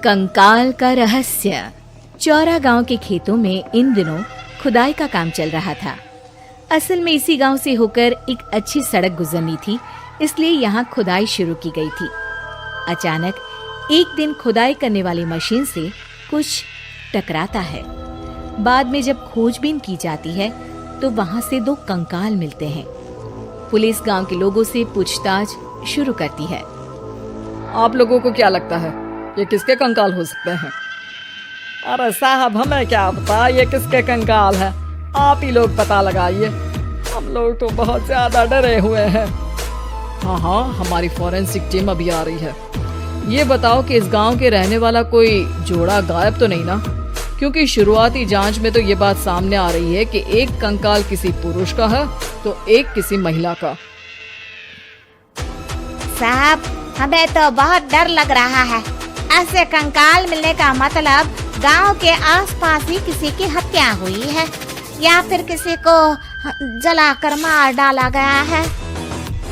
कंकाल का रहस्य। चौरा गांव के खेतों में इन दिनों खुदाई का काम चल रहा था। असल में इसी गांव से होकर एक अच्छी सड़क गुजरनी थी, इसलिए यहाँ खुदाई शुरू की गई थी। अचानक एक दिन खुदाई करने वाली मशीन से कुछ टकराता है। बाद में जब खोजबीन की जाती है तो वहाँ से 2 कंकाल मिलते हैं। पुलिस गांव के लोगों से पूछताछ शुरू करती है। आप लोगों को क्या लगता है ये किसके कंकाल हो सकते हैं? अरे साहब, हमें क्या पता ये किसके कंकाल है, आप ही लोग पता लगाइए। हम लोग तो बहुत ज्यादा डरे हुए हैं। हाँ, हमारी फॉरेंसिक टीम अभी आ रही है। ये बताओ कि इस गांव के रहने वाला कोई जोड़ा गायब तो नहीं ना? क्योंकि शुरुआती जांच में तो ये बात सामने आ रही है कि एक कंकाल किसी पुरुष का है तो एक किसी महिला का। साहब, हमें तो बहुत डर लग रहा है। ऐसे कंकाल मिलने का मतलब गांव के आसपास ही किसी की हत्या हुई है या फिर किसी को जलाकर मार डाला गया है।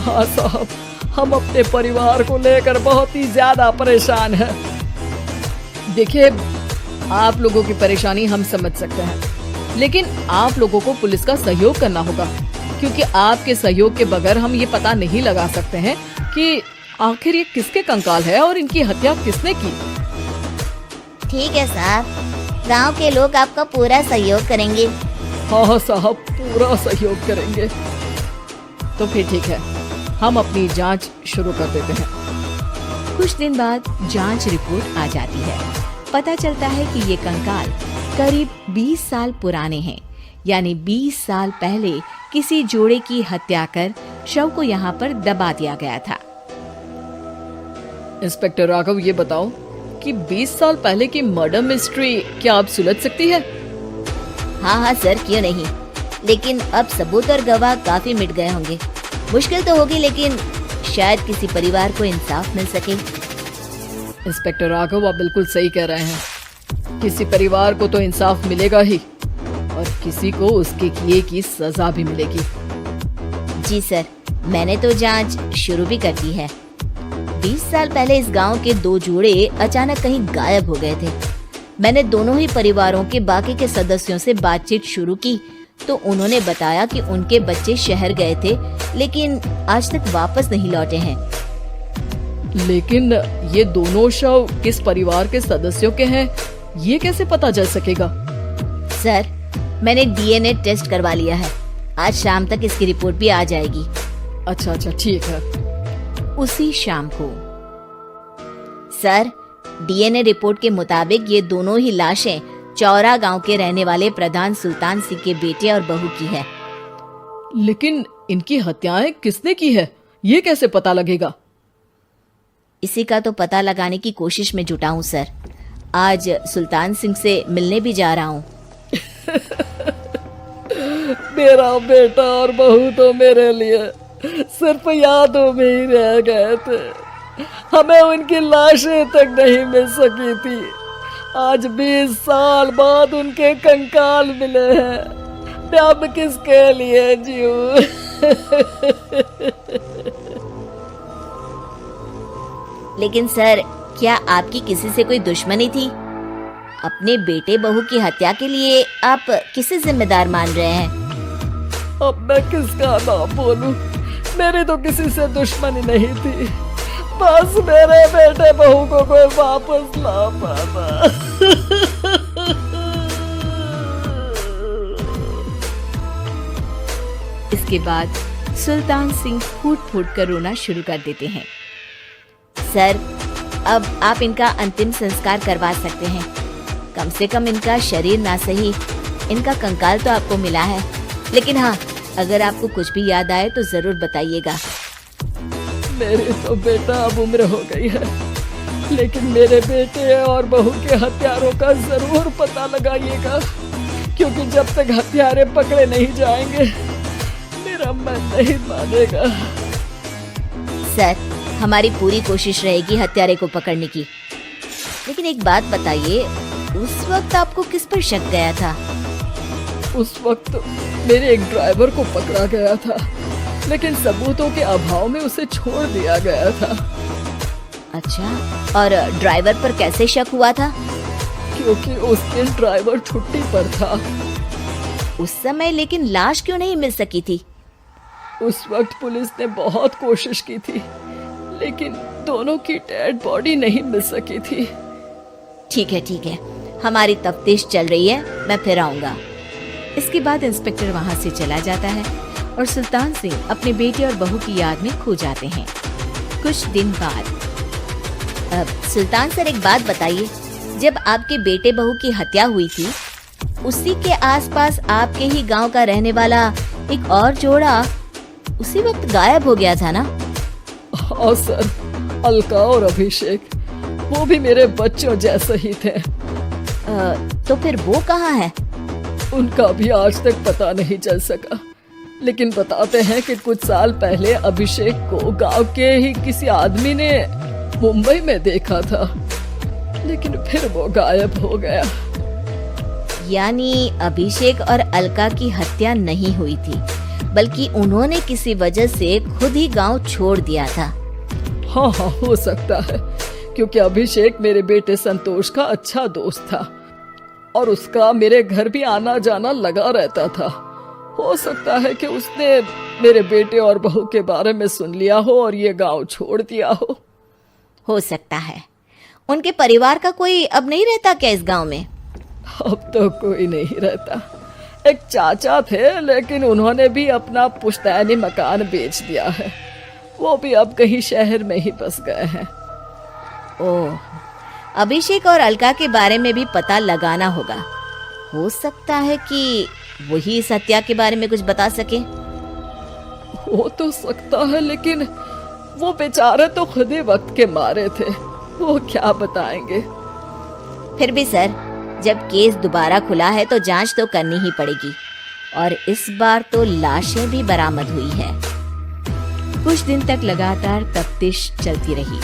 हाँ साहब, हम अपने परिवार को लेकर बहुत ही ज्यादा परेशान हैं। देखिए, आप लोगों की परेशानी हम समझ सकते हैं, लेकिन आप लोगों को पुलिस का सहयोग करना होगा, क्योंकि आपके सहयोग के बगैर हम ये पता नहीं लगा सकते हैं कि आखिर ये किसके कंकाल है और इनकी हत्या किसने की। ठीक है साहब, गांव के लोग आपका पूरा सहयोग करेंगे। हाँ साहब, पूरा सहयोग करेंगे। तो फिर ठीक है, हम अपनी जांच शुरू कर देते हैं। कुछ दिन बाद जांच रिपोर्ट आ जाती है। पता चलता है कि ये कंकाल करीब 20 साल पुराने हैं, यानी 20 साल पहले किसी जोड़े की हत्या कर शव को यहाँ पर दबा दिया गया था। इंस्पेक्टर राघव, ये बताओ कि 20 साल पहले की मर्डर मिस्ट्री क्या आप सुलझ सकती है? हाँ सर, क्यों नहीं, लेकिन अब सबूत और गवाह काफी मिट गए होंगे। मुश्किल तो होगी, लेकिन शायद किसी परिवार को इंसाफ मिल सके। इंस्पेक्टर राघव, आप बिल्कुल सही कह रहे हैं। किसी परिवार को तो इंसाफ मिलेगा ही और किसी को उसके किए की सजा भी मिलेगी। जी सर, मैंने तो जांच शुरू भी कर दी है। 20 साल पहले इस गांव के 2 जोड़े अचानक कहीं गायब हो गए थे। मैंने दोनों ही परिवारों के बाकी के सदस्यों से बातचीत शुरू की तो उन्होंने बताया कि उनके बच्चे शहर गए थे, लेकिन आज तक वापस नहीं लौटे हैं। लेकिन ये दोनों शव किस परिवार के सदस्यों के हैं, ये कैसे पता चल सकेगा? सर, मैंने डीएनए टेस्ट करवा लिया है। आज शाम तक इसकी रिपोर्ट भी आ जाएगी। अच्छा, ठीक है। उसी शाम को सर, डीएनए रिपोर्ट के मुताबिक ये दोनों ही लाशें चौरा गांव के रहने वाले प्रधान सुल्तान सिंह के बेटे और बहू की है। लेकिन इनकी हत्याएं किसने की है, ये कैसे पता लगेगा? इसी का तो पता लगाने की कोशिश में जुटा हूँ सर। आज सुल्तान सिंह से मिलने भी जा रहा हूँ। मेरा बेटा और बहू तो मेरे लिए सिर्फ यादों में ही रह गए थे। हमें उनकी लाशें तक नहीं मिल सकी थी। आज 20 साल बाद उनके कंकाल मिले हैं। मैं अब किसके लिए जीऊं? लेकिन सर, क्या आपकी किसी से कोई दुश्मनी थी? अपने बेटे बहू की हत्या के लिए आप किसे जिम्मेदार मान रहे हैं? अब मैं किसका नाम बोलूं? मेरी तो किसी से दुश्मनी नहीं थी, बस मेरे बेटे बहू को कोई वापस ला पाता। इसके बाद सुल्तान सिंह फूट फूट कर रोना शुरू कर देते हैं। सर, अब आप इनका अंतिम संस्कार करवा सकते हैं। कम से कम इनका शरीर ना सही, इनका कंकाल तो आपको मिला है। लेकिन हाँ, अगर आपको कुछ भी याद आए तो जरूर बताइएगा। मेरी तो बेटा अब उम्र हो गई है, लेकिन मेरे बेटे और बहू के हत्यारों का जरूर पता लगाइएगा, क्योंकि जब तक हत्यारे पकड़े नहीं जाएंगे मेरा मन नहीं मानेगा। सर, हमारी पूरी कोशिश रहेगी हत्यारे को पकड़ने की। लेकिन एक बात बताइए, उस वक्त आपको किस पर शक गया था? उस वक्त मेरे एक ड्राइवर को पकड़ा गया था, लेकिन सबूतों के अभाव में उसे छोड़ दिया गया था। अच्छा, और ड्राइवर पर कैसे शक हुआ था? क्योंकि उस दिन ड्राइवर छुट्टी पर था। उस समय लेकिन लाश क्यों नहीं मिल सकी थी? उस वक्त पुलिस ने बहुत कोशिश की थी, लेकिन दोनों की डेड बॉडी नहीं मिल सकी थी। ठीक है, हमारी तफ्तीश चल रही है, मैं फिर आऊंगा। इसके बाद इंस्पेक्टर वहां से चला जाता है और सुल्तान सिंह अपने बेटे और बहू की याद में खो जाते हैं। कुछ दिन बाद सुल्तान सर, एक बात बताइए, जब आपके बेटे बहू की हत्या हुई थी, उसी के आसपास आपके ही गांव का रहने वाला एक और जोड़ा उसी वक्त गायब हो गया था ना? हाँ सर, अलका और अभिषेक, वो भी मेरे बच्चों जैसे ही थे। तो फिर वो कहाँ है? उनका भी आज तक पता नहीं चल सका, लेकिन बताते हैं कि कुछ साल पहले अभिषेक को गांव के ही किसी आदमी ने मुंबई में देखा था, लेकिन फिर वो गायब हो गया। यानी अभिषेक और अलका की हत्या नहीं हुई थी, बल्कि उन्होंने किसी वजह से खुद ही गांव छोड़ दिया था। हाँ, हो सकता है, क्योंकि अभिषेक मेरे बेटे संतोष का अच्छा दोस्त था और उसका मेरे घर भी आना जाना लगा रहता था। हो सकता है कि उसने मेरे बेटे और बहू के बारे में सुन लिया हो और ये गांव छोड़ दिया हो सकता है। उनके परिवार का कोई अब नहीं रहता क्या इस गांव में? अब तो कोई नहीं रहता। एक चाचा थे, लेकिन उन्होंने भी अपना पुश्तैनी मकान बेच दिया है। वो भी अब कहीं शहर में ही बस गए हैं। ओह, अभिषेक और अलका के बारे में भी पता लगाना होगा। हो सकता है कि वही इस हत्या के बारे में कुछ बता सके। हो तो सकता है, लेकिन वो बेचारे तो खुद ही वक्त के मारे थे, वो क्या बताएंगे। फिर भी सर, जब केस दोबारा खुला है तो जांच तो करनी ही पड़ेगी, और इस बार तो लाशें भी बरामद हुई है। कुछ दिन तक लगातार तफ्तीश चलती रही।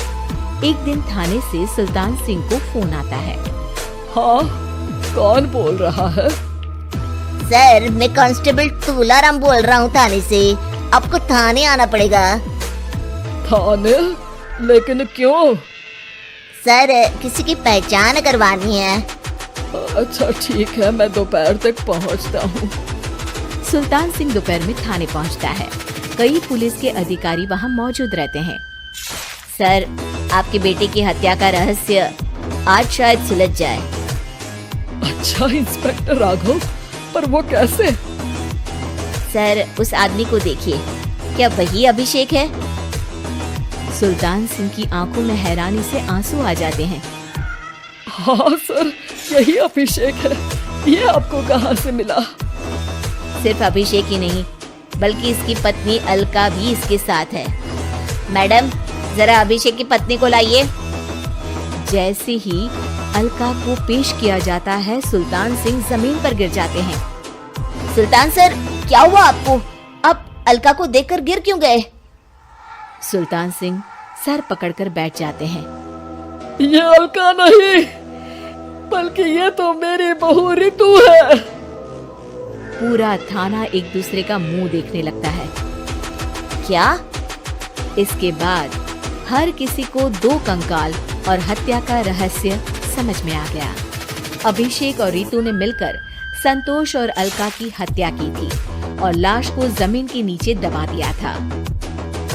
एक दिन थाने से सुल्तान सिंह को फोन आता है। हाँ, कौन बोल रहा है? सर, मैं कांस्टेबल तुलाराम बोल रहा हूँ थाने से। आपको थाने आना पड़ेगा। थाने? लेकिन क्यों? सर, किसी की पहचान करवानी है। अच्छा ठीक है, मैं दोपहर तक पहुँचता हूँ। सुल्तान सिंह दोपहर में थाने पहुँचता है। कई पुलिस के अधिकारी वहाँ मौजूद रहते हैं। सर, आपके बेटे की हत्या का रहस्य आज शायद सुलझ जाए। अच्छा इंस्पेक्टर राघव, पर वो कैसे? सर, उस आदमी को देखिए, क्या वही अभिषेक है? सुल्तान सिंह की आंखों में हैरानी से आंसू आ जाते हैं। हाँ सर, यही अभिषेक है। ये आपको कहाँ से मिला? सिर्फ अभिषेक ही नहीं, बल्कि इसकी पत्नी अलका भी इसके साथ है। मैडम, जरा अभिषेक की पत्नी को लाइए। जैसे ही अलका को पेश किया जाता है, सुल्तान सिंह जमीन पर गिर जाते हैं। सुल्तान सर, क्या हुआ आपको? आप अलका को देखकर गिर क्यों गए? सुल्तान सिंह सर पकड़कर बैठ जाते हैं। ये अलका नहीं, बल्कि ये तो मेरी बहू रितु है। पूरा थाना एक दूसरे का मुंह देखने लगता है। क्या? इसके बाद हर किसी को दो कंकाल और हत्या का रहस्य समझ में आ गया। अभिषेक और रितु ने मिलकर संतोष और अलका की हत्या की थी और लाश को जमीन के नीचे दबा दिया था।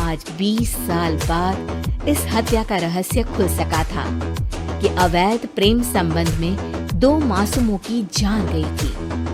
आज 20 साल बाद इस हत्या का रहस्य खुल सका था कि अवैध प्रेम संबंध में दो मासूमों की जान गई थी।